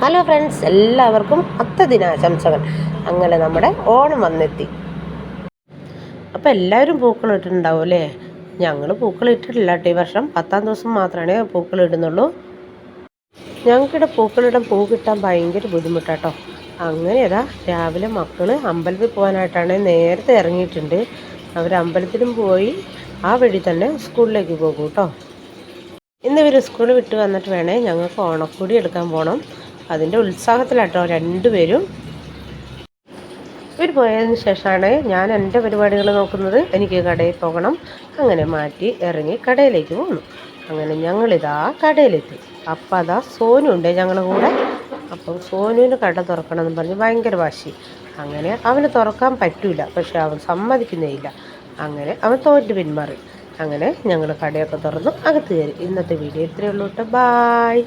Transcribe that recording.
Hello friends, എല്ലാവർക്കും അത്തദിനാശംസകൾ. അങ്ങനെ നമ്മുടെ ഓണം വന്നെത്തി. അപ്പോൾ എല്ലാവരും പൂക്കൾ ഇട്ടിട്ടുണ്ടാവും അല്ലേ? ഞങ്ങൾ പൂക്കൾ ഇട്ടിട്ടില്ല കേട്ടോ. ഈ വർഷം 10-ാം ദിവസം മാത്രമേ പൂക്കൾ ഇടുന്നുള്ളൂ. ഞങ്ങൾക്കിവിടെ പൂക്കളിടാൻ പൂ കിട്ടാൻ ഭയങ്കര ബുദ്ധിമുട്ടാട്ടോ. അങ്ങനെ അതാ രാവിലെ മക്കൾ അമ്പലത്തിൽ പോകാനായിട്ടാണ് നേരത്തെ ഇറങ്ങിയിട്ടുണ്ട്. അവർ അമ്പലത്തിലും പോയി ആ വഴി തന്നെ സ്കൂളിലേക്ക് പോകും കേട്ടോ. ഇന്ന് ഇവർ സ്കൂൾ വിട്ട് വന്നിട്ട് വേണേ ഞങ്ങൾക്ക് ഓണക്കൂടി എടുക്കാൻ പോകണം. അതിൻ്റെ ഉത്സാഹത്തിലാട്ടോ രണ്ടുപേരും. ഇവർ പോയതിന് ശേഷമാണ് ഞാൻ എൻ്റെ പരിപാടികൾ നോക്കുന്നത്. എനിക്ക് കടയിൽ പോകണം. അങ്ങനെ മാറ്റി ഇറങ്ങി കടയിലേക്ക് പോന്നു. അങ്ങനെ ഞങ്ങളിതാ കടയിലെത്തി. അപ്പം അതാ സോനു ഉണ്ട് ഞങ്ങളുടെ കൂടെ. അപ്പം സോനുവിന് കട തുറക്കണം എന്ന് പറഞ്ഞ് ഭയങ്കര വാശി. അങ്ങനെ അവന് തുറക്കാൻ പറ്റില്ല, പക്ഷെ അവൻ സമ്മതിക്കുന്നേയില്ല. അങ്ങനെ അവൻ തോറ്റ് പിന്മാറി. അങ്ങനെ ഞങ്ങൾ കടയൊക്കെ തുറന്നു അകത്ത് കയറി. ഇന്നത്തെ വീഡിയോ ഇത്രയേ ഉള്ളൂ കേട്ടോ. ബായ്.